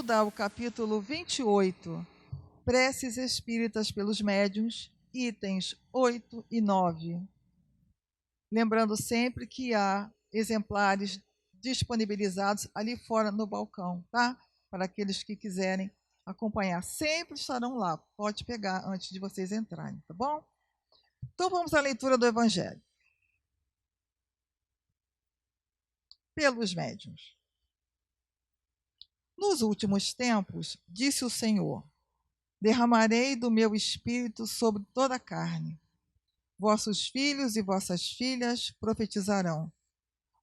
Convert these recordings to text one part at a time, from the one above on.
estudar o capítulo 28, Preces Espíritas pelos Médiuns, itens 8 e 9. Lembrando sempre que há exemplares disponibilizados ali fora no balcão, tá? Para aqueles que quiserem acompanhar. Sempre estarão lá. Pode pegar antes de vocês entrarem, tá bom? Então vamos à leitura do Evangelho. Pelos médiuns. Nos últimos tempos, disse o Senhor, derramarei do meu espírito sobre toda a carne. Vossos filhos e vossas filhas profetizarão.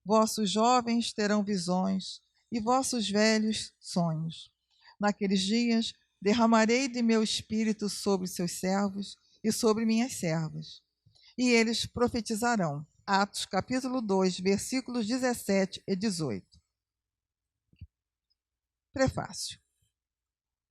Vossos jovens terão visões e vossos velhos sonhos. Naqueles dias, derramarei de meu espírito sobre seus servos e sobre minhas servas. E eles profetizarão. Atos capítulo 2, versículos 17 e 18. Prefácio.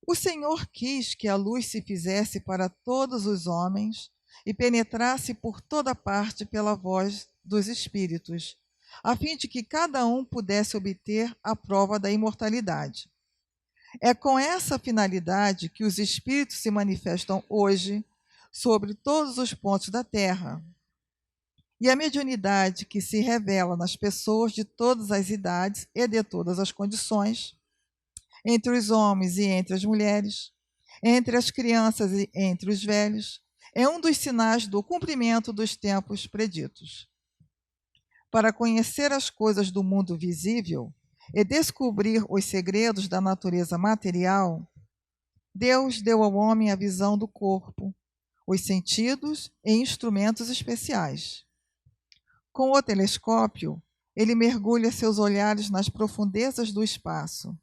O Senhor quis que a luz se fizesse para todos os homens e penetrasse por toda parte pela voz dos espíritos, a fim de que cada um pudesse obter a prova da imortalidade. É com essa finalidade que os espíritos se manifestam hoje sobre todos os pontos da terra. E a mediunidade que se revela nas pessoas de todas as idades e de todas as condições, entre os homens e entre as mulheres, entre as crianças e entre os velhos, é um dos sinais do cumprimento dos tempos preditos. Para conhecer as coisas do mundo visível e descobrir os segredos da natureza material, Deus deu ao homem a visão do corpo, os sentidos e instrumentos especiais. Com o telescópio, ele mergulha seus olhares nas profundezas do espaço.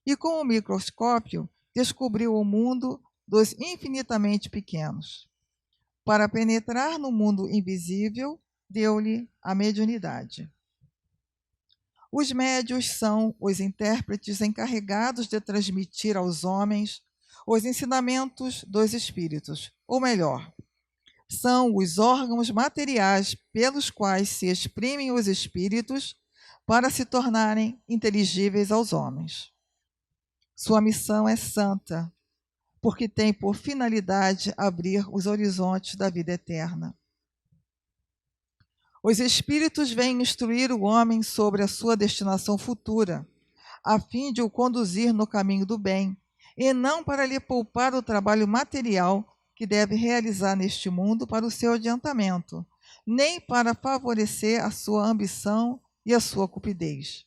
E com o microscópio, descobriu o mundo dos infinitamente pequenos. Para penetrar no mundo invisível, deu-lhe a mediunidade. Os médiuns são os intérpretes encarregados de transmitir aos homens os ensinamentos dos espíritos, ou melhor, são os órgãos materiais pelos quais se exprimem os espíritos para se tornarem inteligíveis aos homens. Sua missão é santa, porque tem por finalidade abrir os horizontes da vida eterna. Os espíritos vêm instruir o homem sobre a sua destinação futura, a fim de o conduzir no caminho do bem, e não para lhe poupar o trabalho material que deve realizar neste mundo para o seu adiantamento, nem para favorecer a sua ambição e a sua cupidez.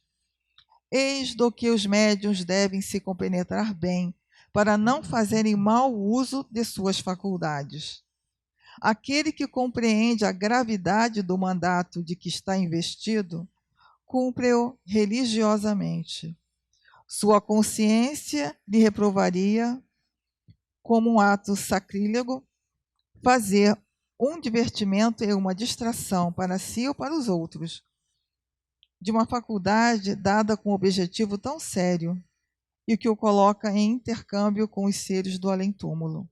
Eis do que os médiuns devem se compenetrar bem, para não fazerem mau uso de suas faculdades. Aquele que compreende a gravidade do mandato de que está investido, cumpre-o religiosamente. Sua consciência lhe reprovaria, como um ato sacrílego, fazer um divertimento e uma distração para si ou para os outros, de uma faculdade dada com um objetivo tão sério e que o coloca em intercâmbio com os seres do além-túmulo.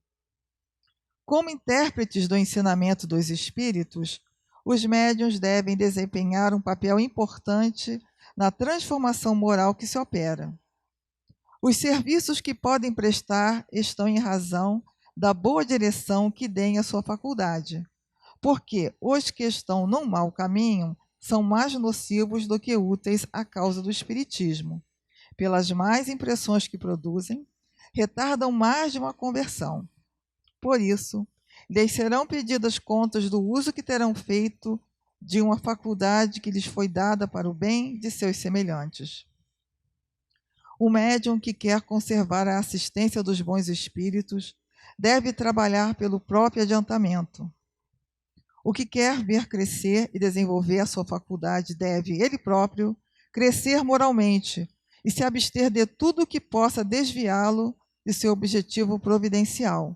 Como intérpretes do ensinamento dos espíritos, os médiuns devem desempenhar um papel importante na transformação moral que se opera. Os serviços que podem prestar estão em razão da boa direção que deem à sua faculdade, porque os que estão num mau caminho são mais nocivos do que úteis à causa do espiritismo. Pelas más impressões que produzem, retardam mais de uma conversão. Por isso, lhes serão pedidas contas do uso que terão feito de uma faculdade que lhes foi dada para o bem de seus semelhantes. O médium que quer conservar a assistência dos bons espíritos deve trabalhar pelo próprio adiantamento. O que quer ver crescer e desenvolver a sua faculdade deve, ele próprio, crescer moralmente e se abster de tudo que possa desviá-lo de seu objetivo providencial.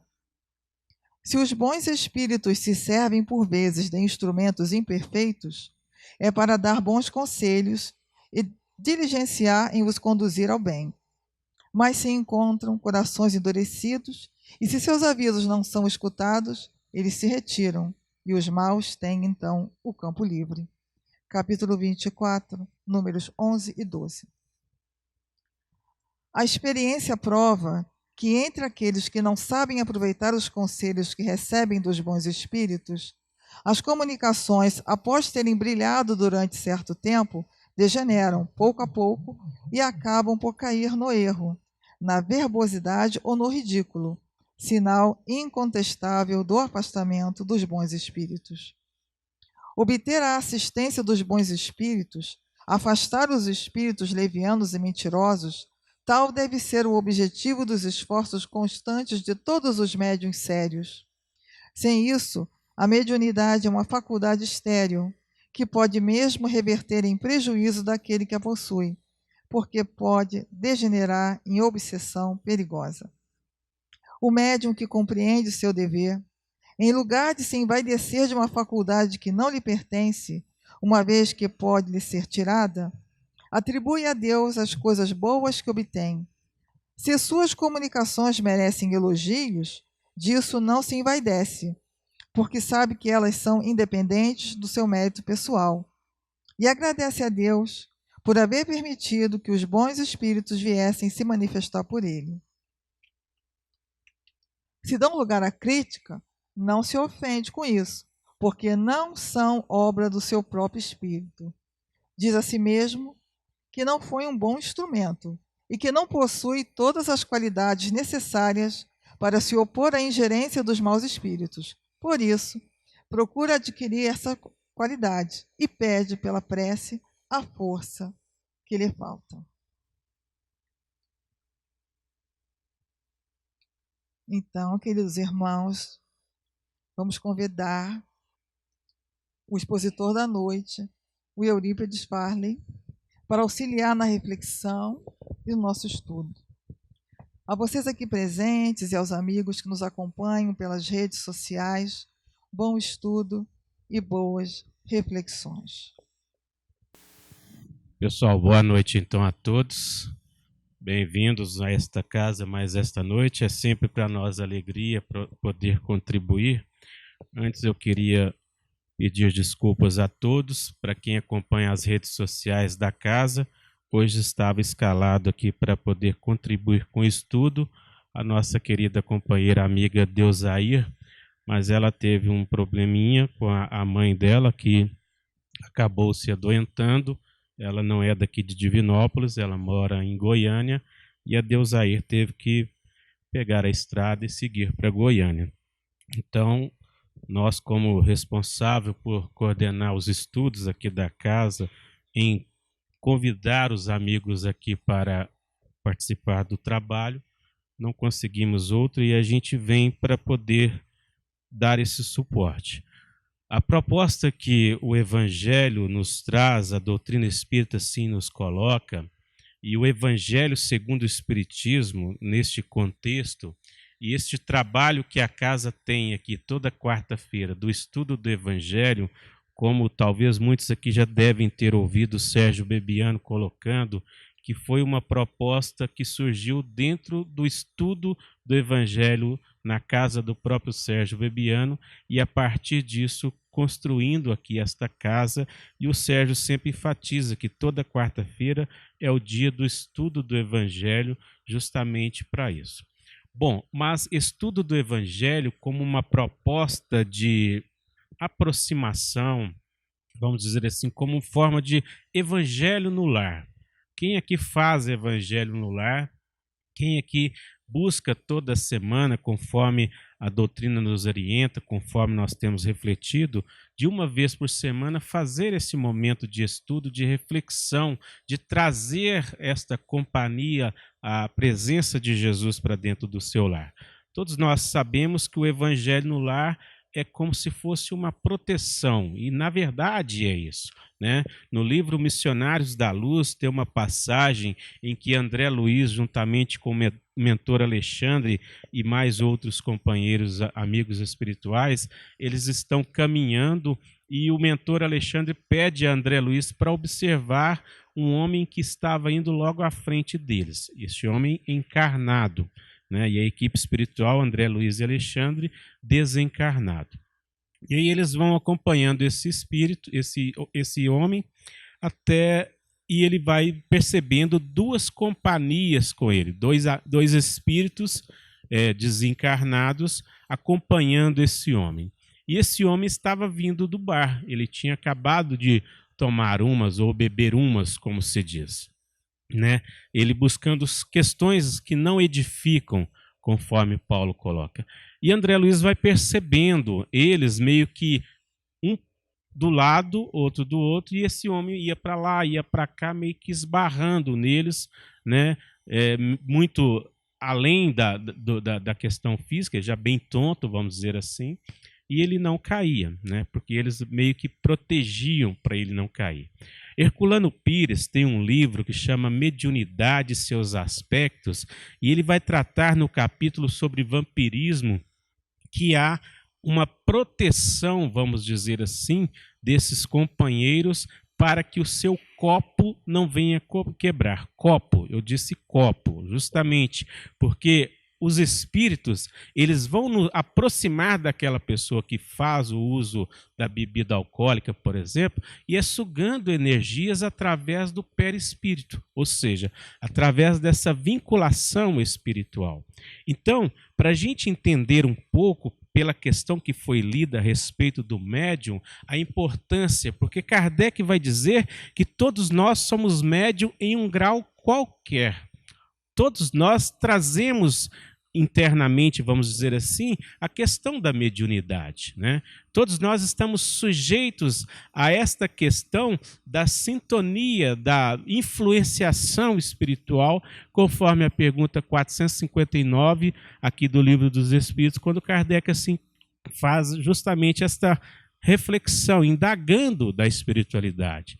Se os bons espíritos se servem por vezes de instrumentos imperfeitos, é para dar bons conselhos e diligenciar em os conduzir ao bem. Mas se encontram corações endurecidos, e se seus avisos não são escutados, eles se retiram, e os maus têm, então, o campo livre. Capítulo 24, números 11 e 12. A experiência prova que entre aqueles que não sabem aproveitar os conselhos que recebem dos bons espíritos, as comunicações, após terem brilhado durante certo tempo, degeneram pouco a pouco e acabam por cair no erro, na verbosidade ou no ridículo, sinal incontestável do afastamento dos bons espíritos. Obter a assistência dos bons espíritos, afastar os espíritos levianos e mentirosos, tal deve ser o objetivo dos esforços constantes de todos os médiuns sérios. Sem isso, a mediunidade é uma faculdade estéril, que pode mesmo reverter em prejuízo daquele que a possui, porque pode degenerar em obsessão perigosa. O médium que compreende seu dever, em lugar de se envaidecer de uma faculdade que não lhe pertence, uma vez que pode lhe ser tirada, atribui a Deus as coisas boas que obtém. Se suas comunicações merecem elogios, disso não se envaidece, porque sabe que elas são independentes do seu mérito pessoal. E agradece a Deus por haver permitido que os bons espíritos viessem se manifestar por ele. Se dão lugar à crítica, não se ofende com isso, porque não são obra do seu próprio espírito. Diz a si mesmo que não foi um bom instrumento e que não possui todas as qualidades necessárias para se opor à ingerência dos maus espíritos. Por isso, procura adquirir essa qualidade e pede pela prece a força que lhe falta. Então, queridos irmãos, vamos convidar o expositor da noite, o Eurípides Farley, para auxiliar na reflexão e no nosso estudo. A vocês aqui presentes e aos amigos que nos acompanham pelas redes sociais, bom estudo e boas reflexões. Pessoal, boa noite então a todos. Bem-vindos a esta casa mais esta noite. É sempre para nós alegria poder contribuir. Antes eu queria pedir desculpas a todos, para quem acompanha as redes sociais da casa. Hoje estava escalado aqui para poder contribuir com o estudo a nossa querida companheira amiga Deusair, mas ela teve um probleminha com a mãe dela, que acabou se adoentando. Ela não é daqui de Divinópolis, ela mora em Goiânia, e a Deusair teve que pegar a estrada e seguir para Goiânia. Então, nós, como responsável por coordenar os estudos aqui da casa, em convidar os amigos aqui para participar do trabalho, não conseguimos outro e a gente vem para poder dar esse suporte. A proposta que o Evangelho nos traz, a doutrina espírita sim nos coloca, e o Evangelho segundo o Espiritismo, neste contexto, e este trabalho que a casa tem aqui toda quarta-feira, do estudo do Evangelho, como talvez muitos aqui já devem ter ouvido o Sérgio Bebiano colocando, que foi uma proposta que surgiu dentro do estudo do Evangelho na casa do próprio Sérgio Bebiano, e a partir disso construindo aqui esta casa, e o Sérgio sempre enfatiza que toda quarta-feira é o dia do estudo do Evangelho, justamente para isso. Bom, mas estudo do Evangelho como uma proposta de aproximação, vamos dizer assim, como forma de evangelho no lar. Quem aqui faz evangelho no lar? Quem aqui busca toda semana, conforme a doutrina nos orienta, conforme nós temos refletido, de uma vez por semana, fazer esse momento de estudo, de reflexão, de trazer esta companhia, a presença de Jesus para dentro do seu lar? Todos nós sabemos que o evangelho no lar é como se fosse uma proteção, e na verdade é isso, né? No livro Missionários da Luz tem uma passagem em que André Luiz, juntamente com o mentor Alexandre e mais outros companheiros, amigos espirituais, eles estão caminhando e o mentor Alexandre pede a André Luiz para observar um homem que estava indo logo à frente deles, esse homem encarnado, né? E a equipe espiritual, André Luiz e Alexandre, desencarnado. E aí eles vão acompanhando esse espírito, esse homem, até e ele vai percebendo duas companhias com ele, dois espíritos desencarnados acompanhando esse homem. E esse homem estava vindo do bar, ele tinha acabado de tomar umas ou beber umas, como se diz, né? Ele buscando questões que não edificam, conforme Paulo coloca. E André Luiz vai percebendo eles meio que um do lado, outro do outro, e esse homem ia para lá, ia para cá, meio que esbarrando neles, né? Muito além da questão física, já bem tonto, vamos dizer assim, e ele não caía, né? Porque eles meio que protegiam para ele não cair. Herculano Pires tem um livro que chama Mediunidade e seus Aspectos, e ele vai tratar no capítulo sobre vampirismo que há uma proteção, vamos dizer assim, desses companheiros para que o seu copo não venha quebrar. Copo, eu disse copo, justamente porque os espíritos, eles vão nos aproximar daquela pessoa que faz o uso da bebida alcoólica, por exemplo, e é sugando energias através do perispírito, ou seja, através dessa vinculação espiritual. Então, para a gente entender um pouco, pela questão que foi lida a respeito do médium, a importância, porque Kardec vai dizer que todos nós somos médium em um grau qualquer. Todos nós trazemos internamente, vamos dizer assim, a questão da mediunidade, né? Todos nós estamos sujeitos a esta questão da sintonia, da influenciação espiritual, conforme a pergunta 459 aqui do Livro dos Espíritos, quando Kardec assim faz justamente esta reflexão, indagando da espiritualidade,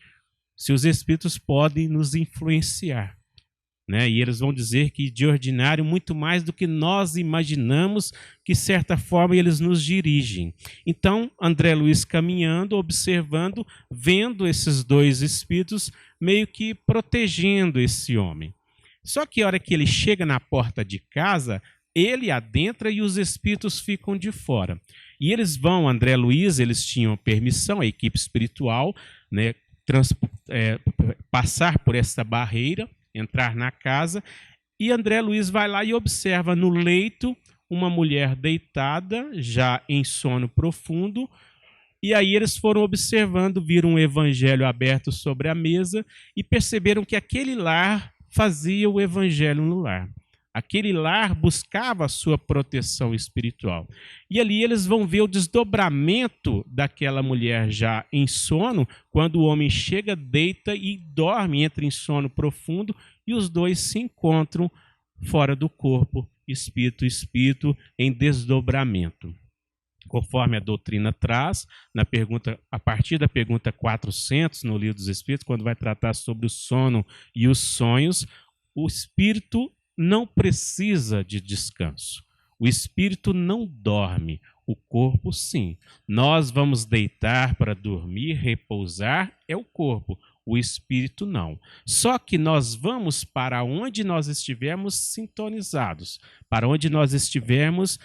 se os espíritos podem nos influenciar. Né? E eles vão dizer que, de ordinário, muito mais do que nós imaginamos, que, de certa forma, eles nos dirigem. Então, André Luiz caminhando, observando, vendo esses dois espíritos, meio que protegendo esse homem. Só que, a hora que ele chega na porta de casa, ele adentra e os espíritos ficam de fora. E eles vão, André Luiz, eles tinham permissão, a equipe espiritual, né, passar por essa barreira, entrar na casa, e André Luiz vai lá e observa no leito uma mulher deitada, já em sono profundo, e aí eles foram observando, viram um evangelho aberto sobre a mesa e perceberam que aquele lar fazia o evangelho no lar. Aquele lar buscava a sua proteção espiritual. E ali eles vão ver o desdobramento daquela mulher já em sono, quando o homem chega, deita e dorme, entra em sono profundo, e os dois se encontram fora do corpo, espírito e espírito, em desdobramento. Conforme a doutrina traz, a partir da pergunta 400, no Livro dos Espíritos, quando vai tratar sobre o sono e os sonhos, o espírito não precisa de descanso. O espírito não dorme, o corpo sim. Nós vamos deitar para dormir, repousar, é o corpo. O espírito não. Só que nós vamos para onde nós estivermos sintonizados, para onde nós estivermos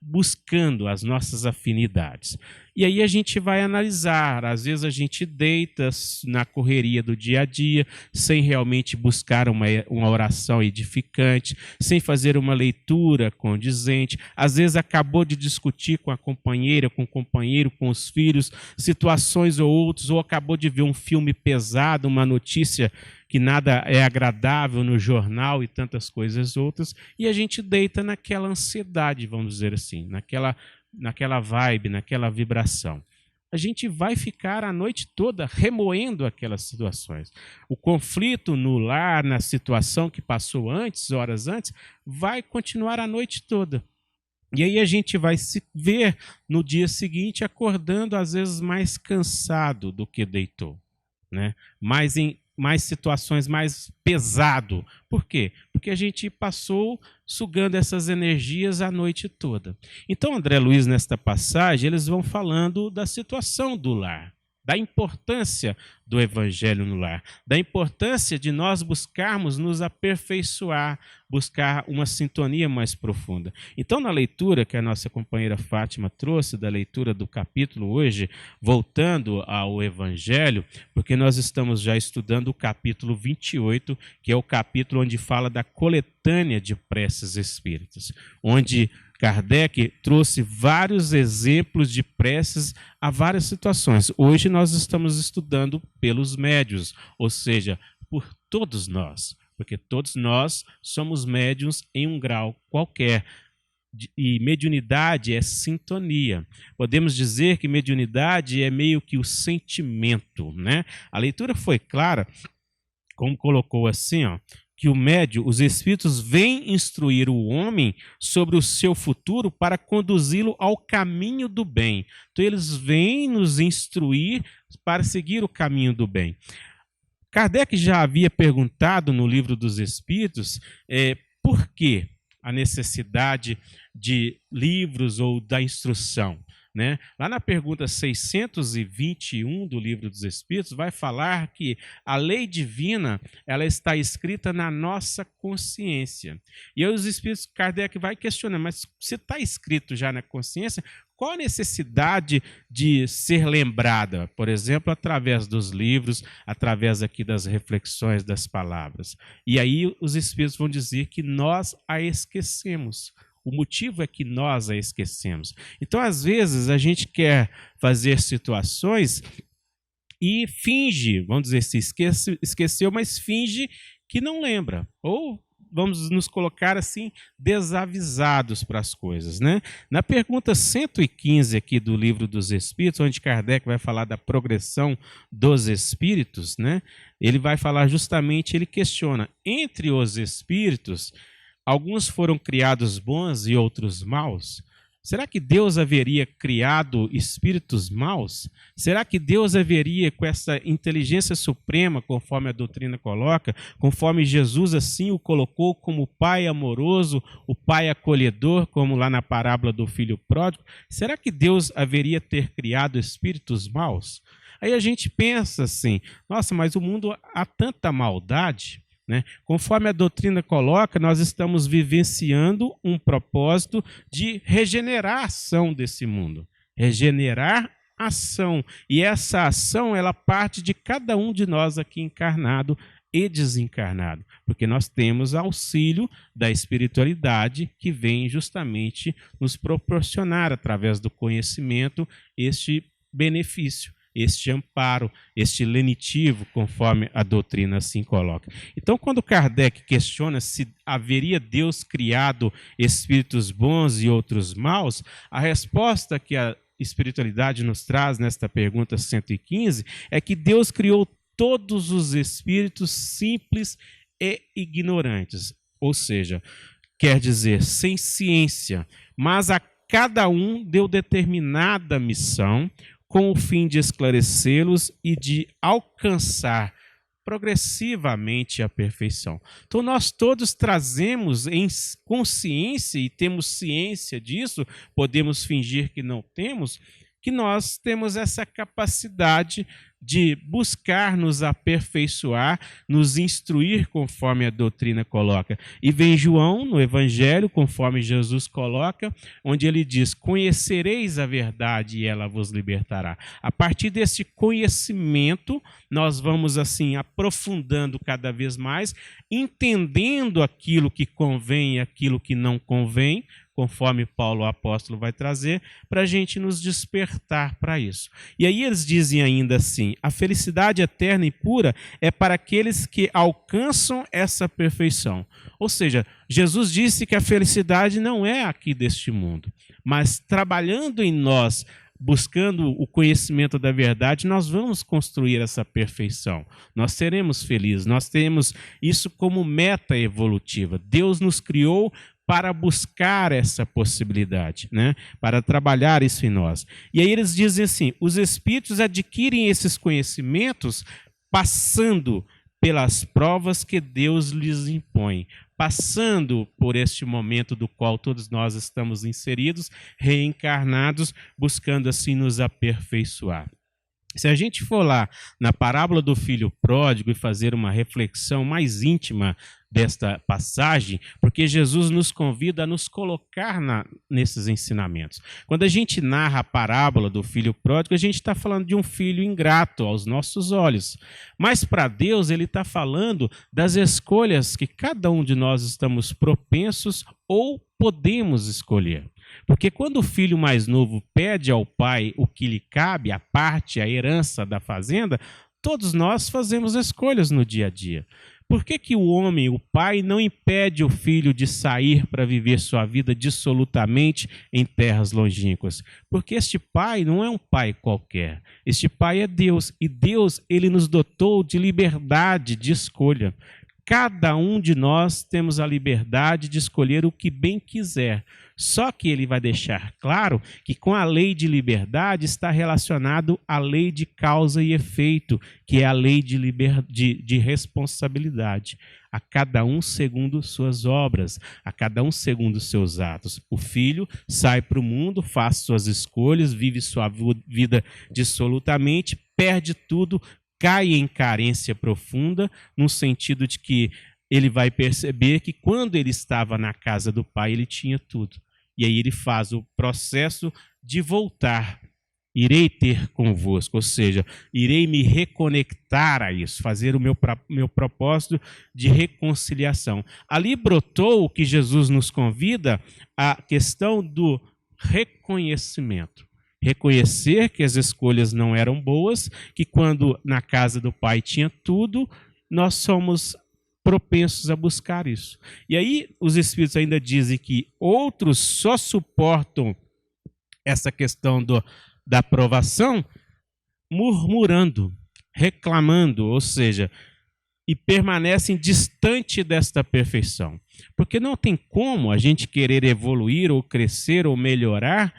buscando as nossas afinidades. E aí a gente vai analisar, às vezes a gente deita na correria do dia a dia, sem realmente buscar uma oração edificante, sem fazer uma leitura condizente, às vezes acabou de discutir com a companheira, com o companheiro, com os filhos, situações ou outros, ou acabou de ver um filme pesado, uma notícia que nada é agradável no jornal e tantas coisas outras, e a gente deita naquela ansiedade, vamos dizer assim, naquela vibe, naquela vibração. A gente vai ficar a noite toda remoendo aquelas situações. O conflito no lar, na situação que passou antes, horas antes, vai continuar a noite toda. E aí a gente vai se ver no dia seguinte acordando, às vezes, mais cansado do que deitou, né? Mais situações mais pesado. Por quê? Porque a gente passou sugando essas energias a noite toda. Então, André Luiz, nesta passagem, eles vão falando da situação do lar, da importância do Evangelho no lar, da importância de nós buscarmos nos aperfeiçoar, buscar uma sintonia mais profunda. Então, na leitura que a nossa companheira Fátima trouxe, da leitura do capítulo hoje, voltando ao Evangelho, porque nós estamos já estudando o capítulo 28, que é o capítulo onde fala da coletânea de preces espíritas, onde Kardec trouxe vários exemplos de preces a várias situações. Hoje nós estamos estudando pelos médiuns, ou seja, por todos nós, porque todos nós somos médiuns em um grau qualquer. E mediunidade é sintonia. Podemos dizer que mediunidade é meio que o sentimento, né? A leitura foi clara, como colocou assim, ó, que o médium, os espíritos vêm instruir o homem sobre o seu futuro para conduzi-lo ao caminho do bem. Então eles vêm nos instruir para seguir o caminho do bem. Kardec já havia perguntado no Livro dos Espíritos por que a necessidade de livros ou da instrução, né? Lá na pergunta 621 do Livro dos Espíritos vai falar que a lei divina ela está escrita na nossa consciência. E aí os Espíritos, Kardec vai questionar, mas se está escrito já na consciência, qual a necessidade de ser lembrada? Por exemplo, através dos livros, através aqui das reflexões, das palavras. E aí os Espíritos vão dizer que nós a esquecemos. O motivo é que nós a esquecemos. Então, às vezes, a gente quer fazer situações e finge, vamos dizer assim, esqueceu, mas finge que não lembra. Ou vamos nos colocar assim, desavisados para as coisas, né? Na pergunta 115 aqui do Livro dos Espíritos, onde Kardec vai falar da progressão dos espíritos, né? Ele vai falar justamente, ele questiona, entre os espíritos, alguns foram criados bons e outros maus? Será que Deus haveria criado espíritos maus? Será que Deus haveria, com essa inteligência suprema, conforme a doutrina coloca, conforme Jesus assim o colocou como Pai amoroso, o Pai acolhedor, como lá na parábola do filho pródigo, será que Deus haveria ter criado espíritos maus? Aí a gente pensa assim, nossa, mas o mundo há tanta maldade, né? Conforme a doutrina coloca, nós estamos vivenciando um propósito de regenerar a ação desse mundo. Regenerar a ação. E essa ação, ela parte de cada um de nós aqui encarnado e desencarnado. Porque nós temos auxílio da espiritualidade que vem justamente nos proporcionar, através do conhecimento, este benefício, este amparo, este lenitivo, conforme a doutrina assim coloca. Então, quando Kardec questiona se haveria Deus criado espíritos bons e outros maus, a resposta que a espiritualidade nos traz nesta pergunta 115 é que Deus criou todos os espíritos simples e ignorantes, ou seja, quer dizer, sem ciência, mas a cada um deu determinada missão, com o fim de esclarecê-los e de alcançar progressivamente a perfeição. Então, nós todos trazemos em consciência, e temos ciência disso, podemos fingir que não temos, que nós temos essa capacidade de buscar nos aperfeiçoar, nos instruir conforme a doutrina coloca. E vem João no Evangelho, conforme Jesus coloca, onde ele diz, conhecereis a verdade e ela vos libertará. A partir desse conhecimento, nós vamos assim aprofundando cada vez mais, entendendo aquilo que convém e aquilo que não convém, conforme Paulo o apóstolo vai trazer, para a gente nos despertar para isso. E aí eles dizem ainda assim, a felicidade eterna e pura é para aqueles que alcançam essa perfeição. Ou seja, Jesus disse que a felicidade não é aqui deste mundo, mas trabalhando em nós, buscando o conhecimento da verdade, nós vamos construir essa perfeição. Nós seremos felizes, nós temos isso como meta evolutiva. Deus nos criou para buscar essa possibilidade, né? Para trabalhar isso em nós. E aí eles dizem assim, os espíritos adquirem esses conhecimentos passando pelas provas que Deus lhes impõe, passando por este momento do qual todos nós estamos inseridos, reencarnados, buscando assim nos aperfeiçoar. Se a gente for lá na parábola do filho pródigo e fazer uma reflexão mais íntima desta passagem, porque Jesus nos convida a nos colocar nesses ensinamentos. Quando a gente narra a parábola do filho pródigo, a gente está falando de um filho ingrato aos nossos olhos. Mas para Deus, ele está falando das escolhas que cada um de nós estamos propensos ou podemos escolher. Porque quando o filho mais novo pede ao pai o que lhe cabe, a parte, a herança da fazenda, todos nós fazemos escolhas no dia a dia. Por que o homem, o pai, não impede o filho de sair para viver sua vida dissolutamente em terras longínquas? Porque este pai não é um pai qualquer. Este pai é Deus. E Deus, ele nos dotou de liberdade de escolha. Cada um de nós temos a liberdade de escolher o que bem quiser. Só que ele vai deixar claro que com a lei de liberdade está relacionado à lei de causa e efeito, que é a lei de responsabilidade. A cada um segundo suas obras, a cada um segundo seus atos. O filho sai para o mundo, faz suas escolhas, vive sua vida dissolutamente, perde tudo, cai em carência profunda, no sentido de que ele vai perceber que quando ele estava na casa do pai, ele tinha tudo. E aí ele faz o processo de voltar. Irei ter convosco, ou seja, irei me reconectar a isso, fazer o meu propósito de reconciliação. Ali brotou o que Jesus nos convida, a questão do reconhecimento. Reconhecer que as escolhas não eram boas, que quando na casa do pai tinha tudo, nós somos propensos a buscar isso. E aí os Espíritos ainda dizem que outros só suportam essa questão da aprovação murmurando, reclamando, ou seja, e permanecem distante desta perfeição. Porque não tem como a gente querer evoluir ou crescer ou melhorar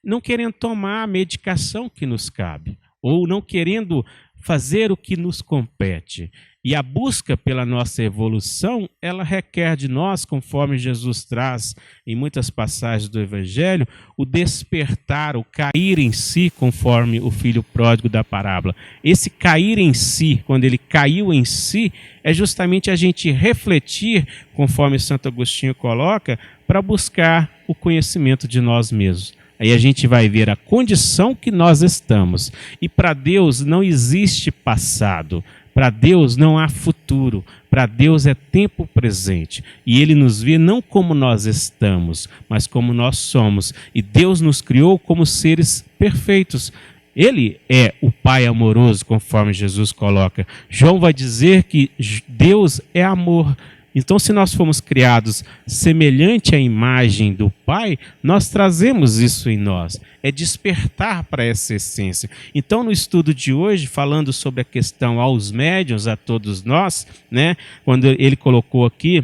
não querendo tomar a medicação que nos cabe, ou não querendo fazer o que nos compete. E a busca pela nossa evolução, ela requer de nós, conforme Jesus traz em muitas passagens do Evangelho, o despertar, o cair em si, conforme o filho pródigo da parábola. Esse cair em si, quando ele caiu em si, é justamente a gente refletir, conforme Santo Agostinho coloca, para buscar o conhecimento de nós mesmos. Aí a gente vai ver a condição que nós estamos. E para Deus não existe passado. Para Deus não há futuro. Para Deus é tempo presente. E Ele nos vê não como nós estamos, mas como nós somos. E Deus nos criou como seres perfeitos. Ele é o Pai amoroso, conforme Jesus coloca. João vai dizer que Deus é amor. Então, se nós fomos criados semelhante à imagem do Pai, nós trazemos isso em nós. É despertar para essa essência. Então, no estudo de hoje, falando sobre a questão aos médiuns, a todos nós, né, quando ele colocou aqui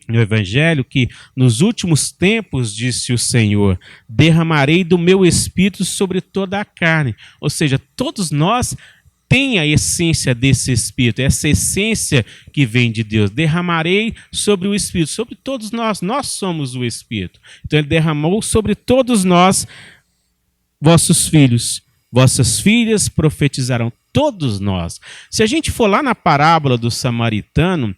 no Evangelho que nos últimos tempos, disse o Senhor, derramarei do meu Espírito sobre toda a carne. Ou seja, todos nós tem a essência desse Espírito, essa essência que vem de Deus. Derramarei sobre o Espírito, sobre todos nós somos o Espírito. Então ele derramou sobre todos nós, vossos filhos, vossas filhas profetizarão, todos nós. Se a gente for lá na parábola do samaritano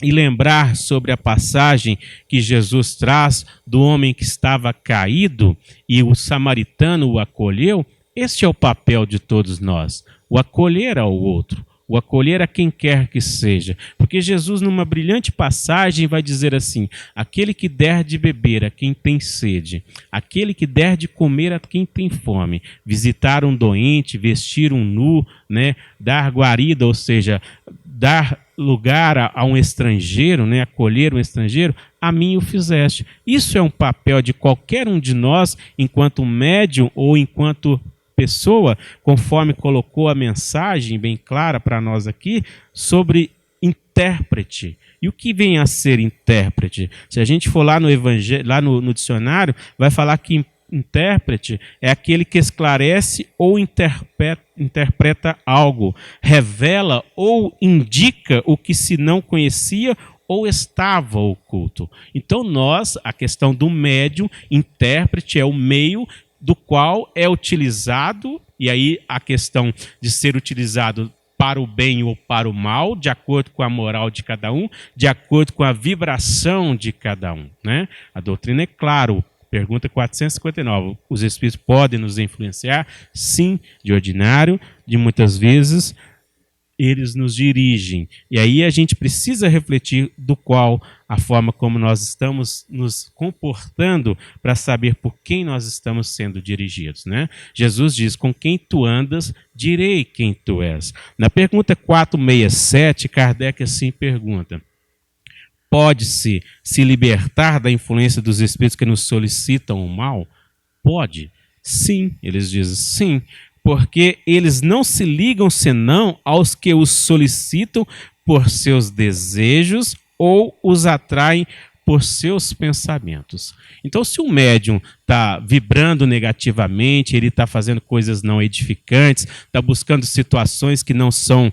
e lembrar sobre a passagem que Jesus traz do homem que estava caído e o samaritano o acolheu, este é o papel de todos nós. O acolher ao outro, o acolher a quem quer que seja. Porque Jesus, numa brilhante passagem, vai dizer assim, aquele que der de beber a quem tem sede, aquele que der de comer a quem tem fome, visitar um doente, vestir um nu, né, dar guarida, ou seja, dar lugar a um estrangeiro, né, acolher um estrangeiro, a mim o fizeste. Isso é um papel de qualquer um de nós, enquanto médium ou enquanto pessoa, conforme colocou a mensagem bem clara para nós aqui, sobre intérprete. E o que vem a ser intérprete? Se a gente for lá no Evangelho, lá no dicionário, vai falar que intérprete é aquele que esclarece ou interpreta algo, revela ou indica o que se não conhecia ou estava oculto. Então a questão do médium, intérprete é o meio do qual é utilizado, e aí a questão de ser utilizado para o bem ou para o mal, de acordo com a moral de cada um, de acordo com a vibração de cada um, né? A doutrina é clara. Pergunta 459. Os espíritos podem nos influenciar? Sim, de ordinário, de muitas vezes eles nos dirigem. E aí a gente precisa refletir do qual a forma como nós estamos nos comportando para saber por quem nós estamos sendo dirigidos, né? Jesus diz: com quem tu andas, direi quem tu és. Na pergunta 467, Kardec assim pergunta: pode-se se libertar da influência dos espíritos que nos solicitam o mal? Pode. Sim, eles dizem sim, porque eles não se ligam senão aos que os solicitam por seus desejos ou os atraem por seus pensamentos. Então, se o médium está vibrando negativamente, ele está fazendo coisas não edificantes, está buscando situações que não são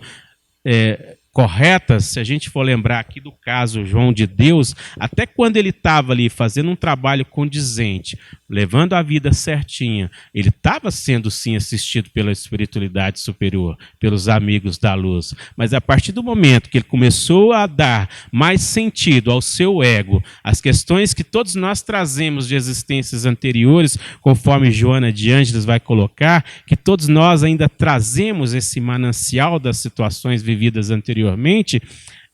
corretas, se a gente for lembrar aqui do caso João de Deus, até quando ele estava ali fazendo um trabalho condizente, levando a vida certinha, ele estava sendo sim assistido pela espiritualidade superior, pelos amigos da luz, mas a partir do momento que ele começou a dar mais sentido ao seu ego, as questões que todos nós trazemos de existências anteriores, conforme Joana de Ângeles vai colocar, que todos nós ainda trazemos esse manancial das situações vividas anteriormente,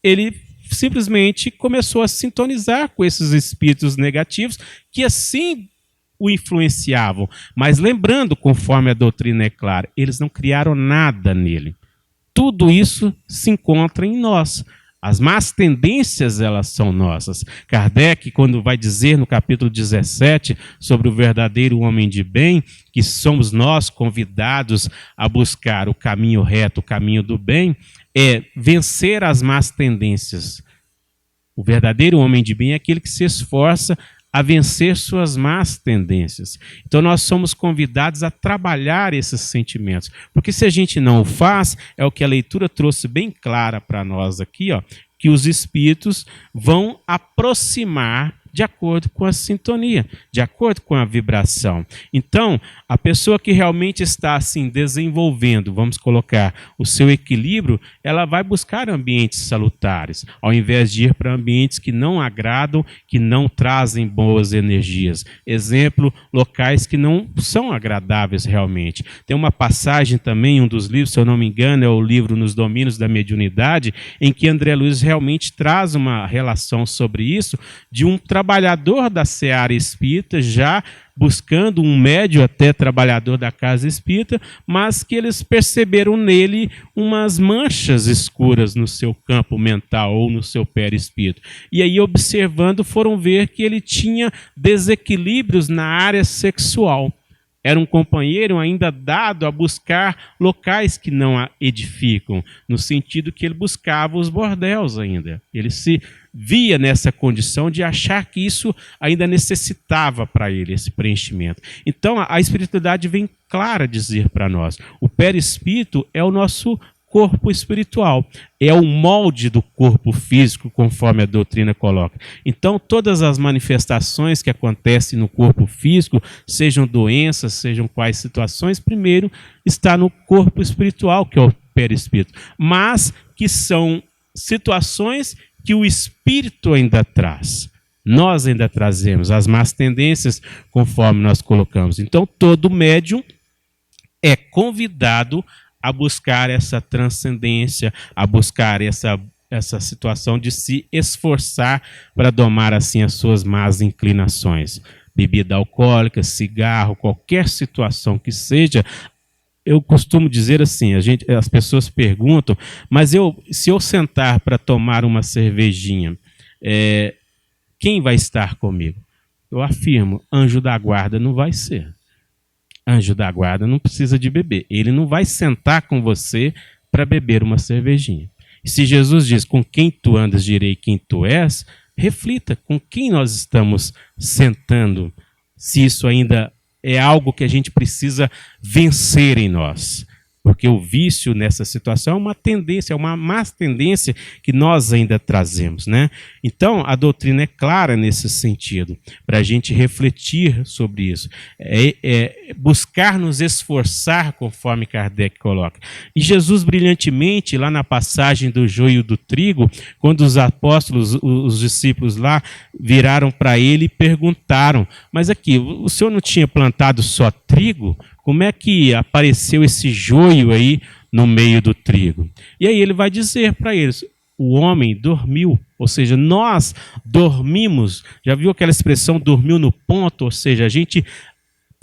ele simplesmente começou a sintonizar com esses espíritos negativos que assim o influenciavam. Mas lembrando, conforme a doutrina é clara, eles não criaram nada nele. Tudo isso se encontra em nós. As más tendências, elas são nossas. Kardec, quando vai dizer no capítulo 17 sobre o verdadeiro homem de bem, que somos nós convidados a buscar o caminho reto, o caminho do bem, é vencer as más tendências. O verdadeiro homem de bem é aquele que se esforça a vencer suas más tendências. Então nós somos convidados a trabalhar esses sentimentos, porque se a gente não o faz, é o que a leitura trouxe bem clara para nós aqui, ó, que os espíritos vão aproximar de acordo com a sintonia, de acordo com a vibração. Então, a pessoa que realmente está assim desenvolvendo, vamos colocar, o seu equilíbrio, ela vai buscar ambientes salutares, ao invés de ir para ambientes que não agradam, que não trazem boas energias. Exemplo, locais que não são agradáveis realmente. Tem uma passagem também, um dos livros, se eu não me engano, é o livro Nos Domínios da Mediunidade, em que André Luiz realmente traz uma relação sobre isso, de um trabalhador da seara espírita, já buscando um médio até trabalhador da casa espírita, mas que eles perceberam nele umas manchas escuras no seu campo mental ou no seu perispírito. E aí, observando, foram ver que ele tinha desequilíbrios na área sexual. Era um companheiro ainda dado a buscar locais que não a edificam, no sentido que ele buscava os bordéis ainda. Ele se via nessa condição de achar que isso ainda necessitava para ele, esse preenchimento. Então, a espiritualidade vem clara dizer para nós, o perispírito é o nosso corpo espiritual, é o molde do corpo físico, conforme a doutrina coloca. Então, todas as manifestações que acontecem no corpo físico, sejam doenças, sejam quais situações, primeiro está no corpo espiritual, que é o perispírito, mas que são situações que o espírito ainda traz. Nós ainda trazemos as más tendências, conforme nós colocamos. Então, todo médium é convidado a buscar essa transcendência, a buscar essa situação de se esforçar para domar assim as suas más inclinações. Bebida alcoólica, cigarro, qualquer situação que seja. Eu costumo dizer assim, as pessoas perguntam, mas se eu sentar para tomar uma cervejinha, quem vai estar comigo? Eu afirmo, anjo da guarda não vai ser. Anjo da guarda não precisa de beber. Ele não vai sentar com você para beber uma cervejinha. E se Jesus diz, com quem tu andas, direi quem tu és, reflita com quem nós estamos sentando, se isso ainda é algo que a gente precisa vencer em nós. porque o vício nessa situação é uma tendência, é uma má tendência que nós ainda trazemos, né? Então, a doutrina é clara nesse sentido, para a gente refletir sobre isso, buscar nos esforçar, conforme Kardec coloca. E Jesus, brilhantemente, lá na passagem do joio e do trigo, quando os apóstolos, os discípulos lá, viraram para ele e perguntaram, mas aqui, o senhor não tinha plantado só trigo? Como é que apareceu esse joio aí no meio do trigo? E aí ele vai dizer para eles, o homem dormiu, ou seja, nós dormimos. Já viu aquela expressão dormiu no ponto? Ou seja, a gente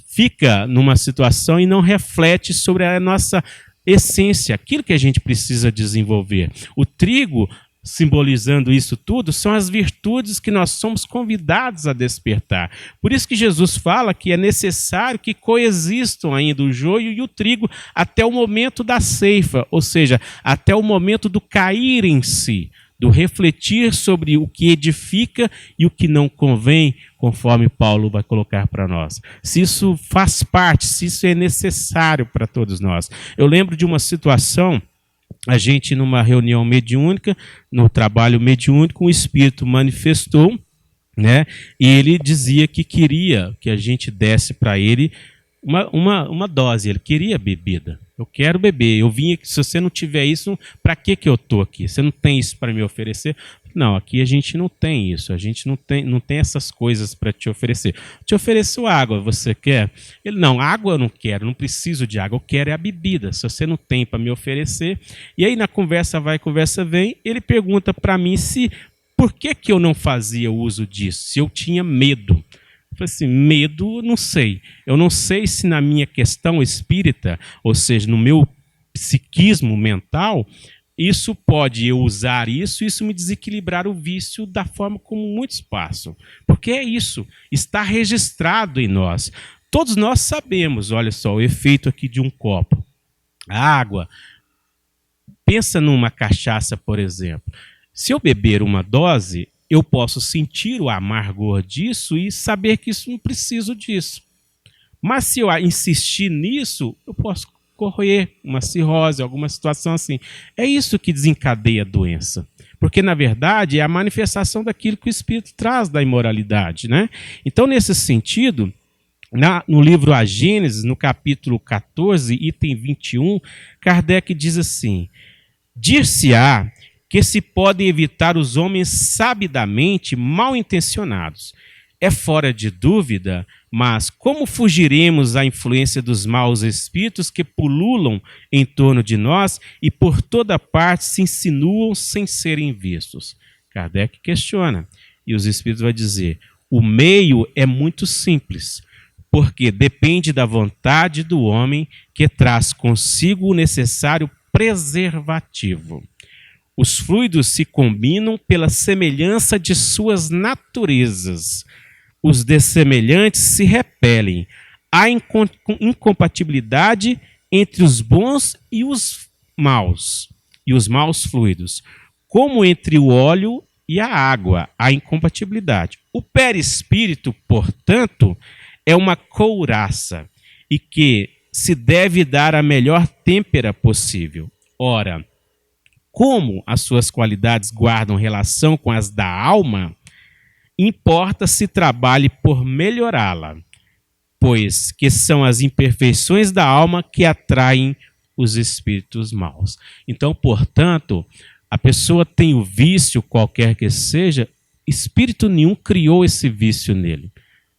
fica numa situação e não reflete sobre a nossa essência, aquilo que a gente precisa desenvolver. O trigo, simbolizando isso tudo, são as virtudes que nós somos convidados a despertar. Por isso que Jesus fala que é necessário que coexistam ainda o joio e o trigo até o momento da ceifa, ou seja, até o momento do cair em si, do refletir sobre o que edifica e o que não convém, conforme Paulo vai colocar para nós. Se isso faz parte, se isso é necessário para todos nós. Eu lembro de uma situação, a gente numa reunião mediúnica, no trabalho mediúnico, um espírito manifestou, né? E ele dizia que queria que a gente desse para ele uma dose, ele queria bebida. Eu quero beber, eu vim aqui, se você não tiver isso, para que eu estou aqui? Você não tem isso para me oferecer? Não, aqui a gente não tem isso, a gente não tem essas coisas para te oferecer. Te ofereço água, você quer? Ele, não, água eu não quero, não preciso de água, eu quero é a bebida, se você não tem para me oferecer. E aí na conversa vai, conversa vem, ele pergunta para mim por que eu não fazia uso disso, se eu tinha medo. Eu falei assim, medo, não sei. Eu não sei se na minha questão espírita, ou seja, no meu psiquismo mental, isso pode eu usar isso me desequilibrar o vício da forma como muitos passam. Porque é isso, está registrado em nós. Todos nós sabemos, olha só, o efeito aqui de um copo. A água, pensa numa cachaça, por exemplo. Se eu beber uma dose, eu posso sentir o amargor disso e saber que isso não preciso disso. Mas se eu insistir nisso, eu posso correr uma cirrose, alguma situação assim. É isso que desencadeia a doença. Porque, na verdade, é a manifestação daquilo que o Espírito traz da imoralidade, né? Então, nesse sentido, no livro A Gênesis, no capítulo 14, item 21, Kardec diz assim, dir-se-á que se podem evitar os homens sabidamente mal intencionados. É fora de dúvida, mas como fugiremos à influência dos maus espíritos que pululam em torno de nós e por toda parte se insinuam sem serem vistos? Kardec questiona, e os espíritos vão dizer, o meio é muito simples, porque depende da vontade do homem que traz consigo o necessário preservativo. Os fluidos se combinam pela semelhança de suas naturezas. Os dessemelhantes se repelem. Há incompatibilidade entre os bons e os maus fluidos. Como entre o óleo e a água, há incompatibilidade. O perispírito, portanto, é uma couraça e que se deve dar a melhor têmpera possível. Ora, como as suas qualidades guardam relação com as da alma, importa se trabalhe por melhorá-la, pois que são as imperfeições da alma que atraem os espíritos maus. Então, portanto, a pessoa tem o vício, qualquer que seja, espírito nenhum criou esse vício nele.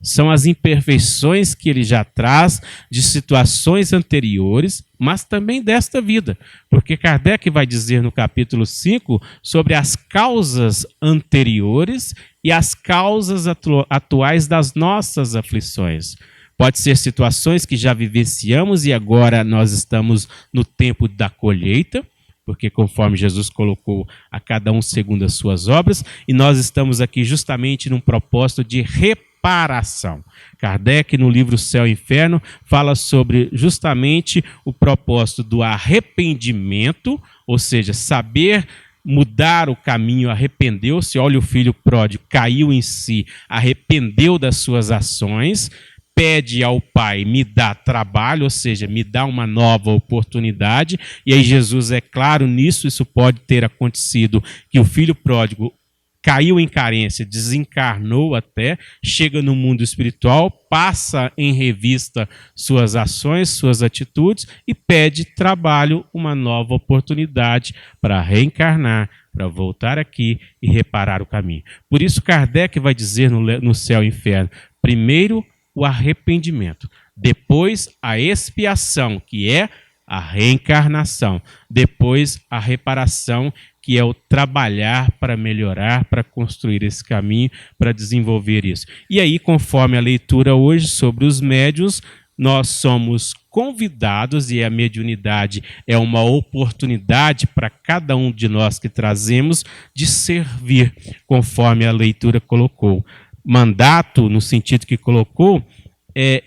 São as imperfeições que ele já traz de situações anteriores, mas também desta vida. Porque Kardec vai dizer no capítulo 5 sobre as causas anteriores e as causas atuais das nossas aflições. Pode ser situações que já vivenciamos e agora nós estamos no tempo da colheita, porque conforme Jesus colocou a cada um segundo as suas obras, e nós estamos aqui justamente num propósito de reparação. Kardec, no livro Céu e Inferno, fala sobre justamente o propósito do arrependimento, ou seja, saber mudar o caminho, arrependeu-se, olha o filho pródigo, caiu em si, arrependeu das suas ações, pede ao pai, me dá trabalho, ou seja, me dá uma nova oportunidade. E aí Jesus é claro nisso, isso pode ter acontecido, que o filho pródigo caiu em carência, desencarnou até, chega no mundo espiritual, passa em revista suas ações, suas atitudes e pede trabalho, uma nova oportunidade para reencarnar, para voltar aqui e reparar o caminho. Por isso Kardec vai dizer no Céu e Inferno, primeiro o arrependimento, depois a expiação, que é a reencarnação, depois a reparação, que é o trabalhar para melhorar, para construir esse caminho, para desenvolver isso. E aí, conforme a leitura hoje sobre os médiuns, nós somos convidados, e a mediunidade é uma oportunidade para cada um de nós que trazemos de servir, conforme a leitura colocou. Mandato, no sentido que colocou, é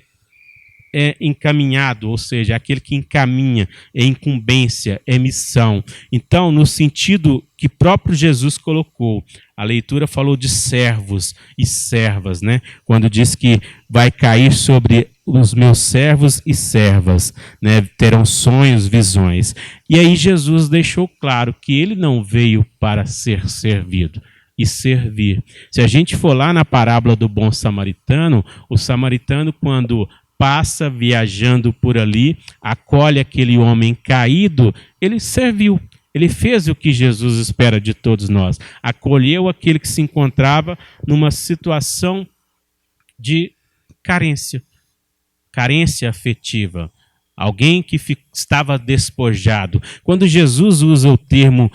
encaminhado, ou seja, aquele que encaminha, é incumbência, é missão. Então, no sentido que próprio Jesus colocou, a leitura falou de servos e servas, né? Quando diz que vai cair sobre os meus servos e servas, né? Terão sonhos, visões. E aí Jesus deixou claro que ele não veio para ser servido, e servir. Se a gente for lá na parábola do bom samaritano, o samaritano, quando passa viajando por ali, acolhe aquele homem caído, ele serviu. Ele fez o que Jesus espera de todos nós. Acolheu aquele que se encontrava numa situação de carência afetiva. Alguém que estava despojado. Quando Jesus usa o termo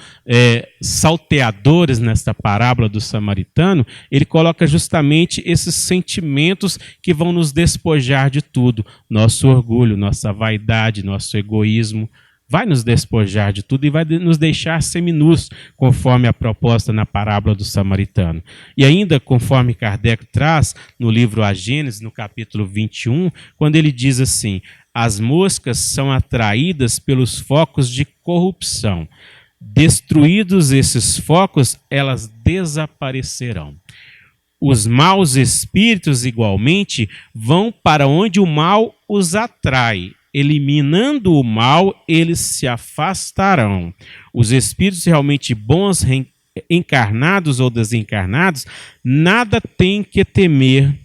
salteadores nesta parábola do samaritano, ele coloca justamente esses sentimentos que vão nos despojar de tudo. Nosso orgulho, nossa vaidade, nosso egoísmo, vai nos despojar de tudo e vai nos deixar seminus, conforme a proposta na parábola do samaritano. E ainda, conforme Kardec traz no livro A Gênese, no capítulo 21, quando ele diz assim: as moscas são atraídas pelos focos de corrupção. Destruídos esses focos, elas desaparecerão. Os maus espíritos, igualmente, vão para onde o mal os atrai. Eliminando o mal, eles se afastarão. Os espíritos realmente bons, encarnados ou desencarnados, nada têm que temer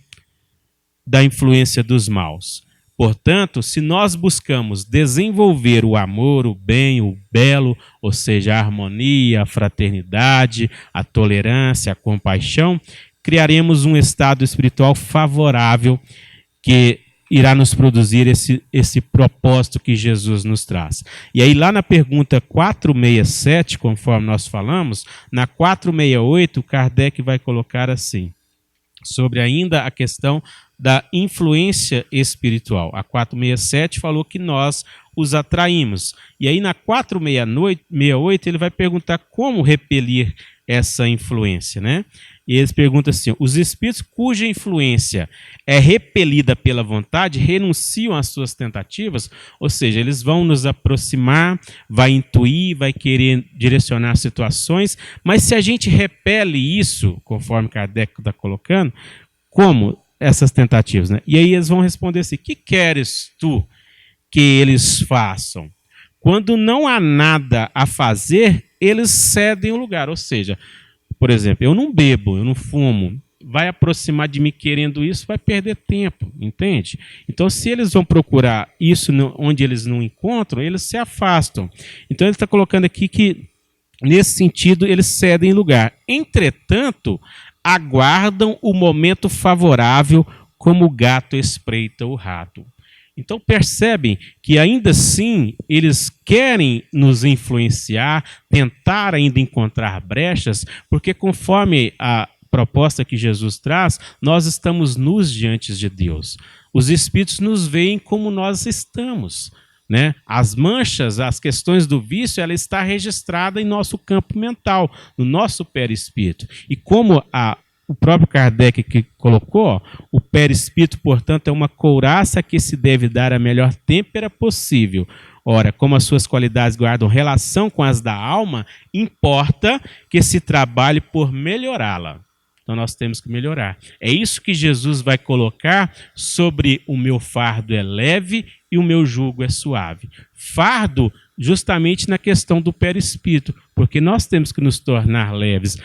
da influência dos maus. Portanto, se nós buscamos desenvolver o amor, o bem, o belo, ou seja, a harmonia, a fraternidade, a tolerância, a compaixão, criaremos um estado espiritual favorável que irá nos produzir esse propósito que Jesus nos traz. E aí lá na pergunta 467, conforme nós falamos, na 468, Kardec vai colocar assim, sobre ainda a questão da influência espiritual. A 467 falou que nós os atraímos. E aí na 468 ele vai perguntar como repelir essa influência, né? E eles perguntam assim: os espíritos cuja influência é repelida pela vontade renunciam às suas tentativas? Ou seja, eles vão nos aproximar, vai intuir, vai querer direcionar situações, mas se a gente repele isso, conforme Kardec está colocando, como essas tentativas, né? E aí eles vão responder assim: que queres tu que eles façam? Quando não há nada a fazer, eles cedem o lugar. Ou seja, por exemplo, eu não bebo, eu não fumo, vai aproximar de mim querendo isso, vai perder tempo, entende? Então, se eles vão procurar isso onde eles não encontram, eles se afastam. Então, ele está colocando aqui que, nesse sentido, eles cedem lugar. Entretanto, aguardam o momento favorável, como o gato espreita o rato. Então percebem que ainda assim eles querem nos influenciar, tentar ainda encontrar brechas, porque conforme a proposta que Jesus traz, nós estamos nus diante de Deus. Os espíritos nos veem como nós estamos, né? As manchas, as questões do vício, ela está registrada em nosso campo mental, no nosso perispírito. E como o próprio Kardec que colocou, o perispírito, portanto, é uma couraça que se deve dar a melhor têmpera possível. Ora, como as suas qualidades guardam relação com as da alma, importa que se trabalhe por melhorá-la. Então nós temos que melhorar. É isso que Jesus vai colocar sobre o meu fardo é leve e o meu jugo é suave. Fardo justamente na questão do perispírito, porque nós temos que nos tornar leves,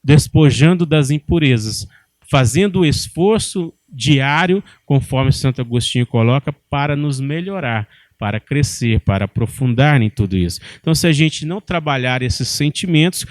despojando das impurezas, fazendo o esforço diário, conforme Santo Agostinho coloca, para nos melhorar, para crescer, para aprofundar em tudo isso. Então, se a gente não trabalhar esses sentimentos,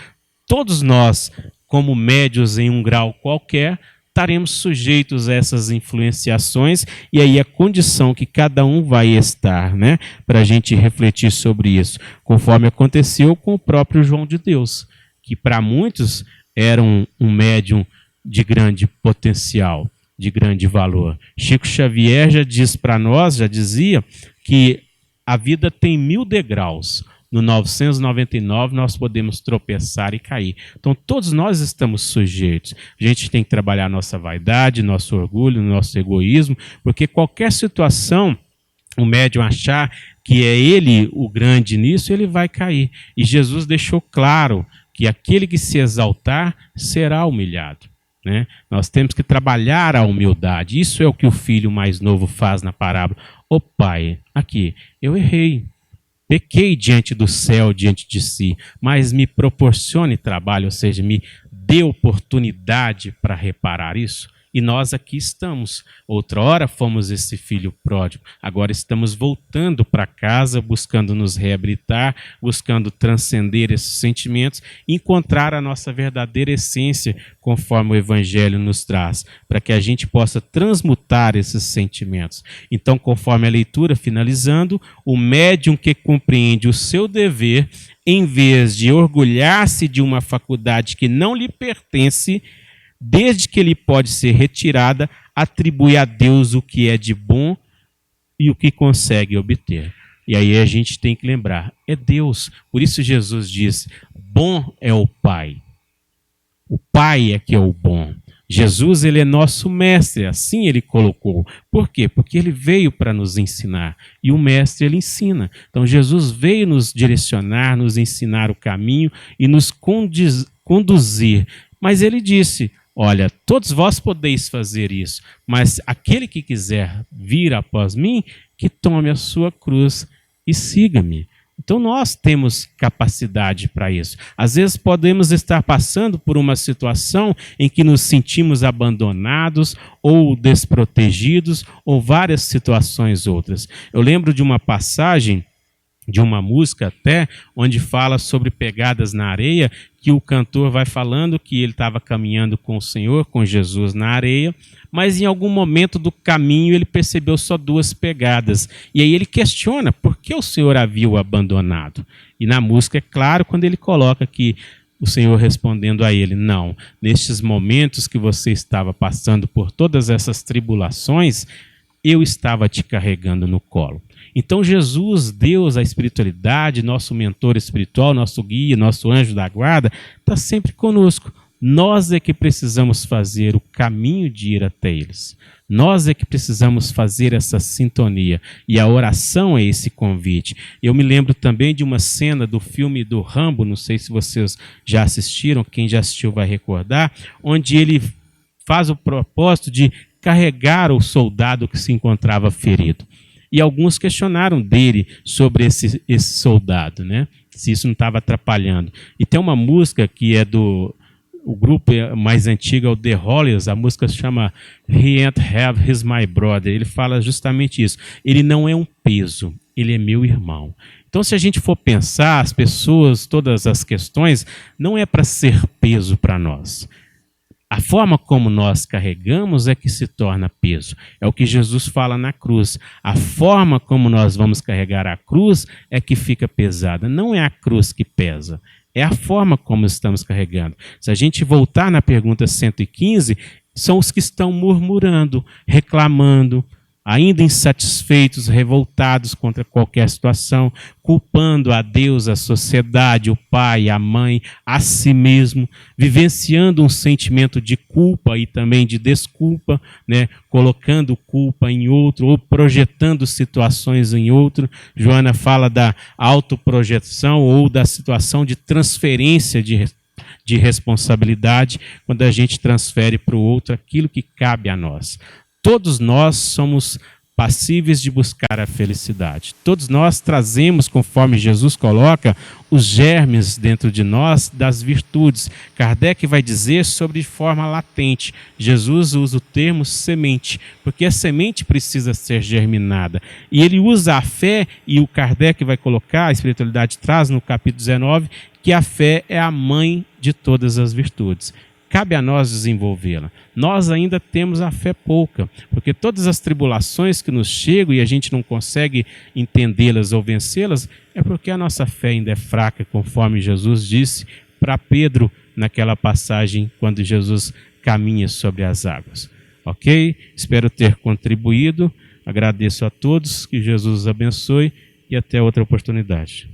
todos nós, como médios em um grau qualquer, estaremos sujeitos a essas influenciações, e aí a condição que cada um vai estar, né, para a gente refletir sobre isso, conforme aconteceu com o próprio João de Deus, que para muitos era um médium de grande potencial, de grande valor. Chico Xavier já diz para nós, já dizia, que a vida tem 1000 degraus. No 999 nós podemos tropeçar e cair. Então todos nós estamos sujeitos. A gente tem que trabalhar nossa vaidade, nosso orgulho, nosso egoísmo, porque qualquer situação, o médium achar que é ele o grande nisso, ele vai cair. E Jesus deixou claro que aquele que se exaltar será humilhado, né? Nós temos que trabalhar a humildade. Isso é o que o filho mais novo faz na parábola. Ô pai, aqui, eu errei. Pequei diante do céu, diante de si, mas me proporcione trabalho, ou seja, me dê oportunidade para reparar isso. E nós aqui estamos. Outrora fomos esse filho pródigo, agora estamos voltando para casa, buscando nos reabilitar, buscando transcender esses sentimentos, encontrar a nossa verdadeira essência, conforme o Evangelho nos traz, para que a gente possa transmutar esses sentimentos. Então, conforme a leitura, finalizando, o médium que compreende o seu dever, em vez de orgulhar-se de uma faculdade que não lhe pertence, desde que ele pode ser retirada, atribui a Deus o que é de bom e o que consegue obter. E aí a gente tem que lembrar, é Deus. Por isso Jesus diz, bom é o Pai. O Pai é que é o bom. Jesus, ele é nosso mestre, assim ele colocou. Por quê? Porque ele veio para nos ensinar. E o mestre, ele ensina. Então Jesus veio nos direcionar, nos ensinar o caminho e nos conduzir. Mas ele disse, olha, todos vós podeis fazer isso, mas aquele que quiser vir após mim, que tome a sua cruz e siga-me. Então nós temos capacidade para isso. Às vezes podemos estar passando por uma situação em que nos sentimos abandonados ou desprotegidos, ou várias situações outras. Eu lembro de uma passagem, de uma música até, onde fala sobre pegadas na areia, que o cantor vai falando que ele estava caminhando com o Senhor, com Jesus na areia, mas em algum momento do caminho ele percebeu só 2 pegadas. E aí ele questiona por que o Senhor havia o abandonado. E na música é claro quando ele coloca que o Senhor respondendo a ele, não, nestes momentos que você estava passando por todas essas tribulações, eu estava te carregando no colo. Então Jesus, Deus, a espiritualidade, nosso mentor espiritual, nosso guia, nosso anjo da guarda, está sempre conosco. Nós é que precisamos fazer o caminho de ir até eles. Nós é que precisamos fazer essa sintonia. E a oração é esse convite. Eu me lembro também de uma cena do filme do Rambo, não sei se vocês já assistiram, quem já assistiu vai recordar, onde ele faz o propósito de carregar o soldado que se encontrava ferido. E alguns questionaram dele sobre esse soldado, né? Se isso não estava atrapalhando. E tem uma música que é o grupo mais antigo, é o The Hollies, a música se chama He Ain't Have He's My Brother. Ele fala justamente isso. Ele não é um peso, ele é meu irmão. Então, se a gente for pensar, as pessoas, todas as questões, não é para ser peso para nós. A forma como nós carregamos é que se torna peso. É o que Jesus fala na cruz. A forma como nós vamos carregar a cruz é que fica pesada. Não é a cruz que pesa, é a forma como estamos carregando. Se a gente voltar na pergunta 115, são os que estão murmurando, reclamando, ainda insatisfeitos, revoltados contra qualquer situação, culpando a Deus, a sociedade, o pai, a mãe, a si mesmo, vivenciando um sentimento de culpa e também de desculpa, né? Colocando culpa em outro ou projetando situações em outro. Joana fala da autoprojeção ou da situação de transferência de de responsabilidade quando a gente transfere para o outro aquilo que cabe a nós. Todos nós somos passíveis de buscar a felicidade. Todos nós trazemos, conforme Jesus coloca, os germes dentro de nós das virtudes. Kardec vai dizer sobre forma latente. Jesus usa o termo semente, porque a semente precisa ser germinada. E ele usa a fé, e o Kardec vai colocar, a espiritualidade traz no capítulo 19, que a fé é a mãe de todas as virtudes. Cabe a nós desenvolvê-la. Nós ainda temos a fé pouca, porque todas as tribulações que nos chegam e a gente não consegue entendê-las ou vencê-las, é porque a nossa fé ainda é fraca, conforme Jesus disse para Pedro naquela passagem quando Jesus caminha sobre as águas. Ok? Espero ter contribuído. Agradeço a todos, que Jesus os abençoe e até outra oportunidade.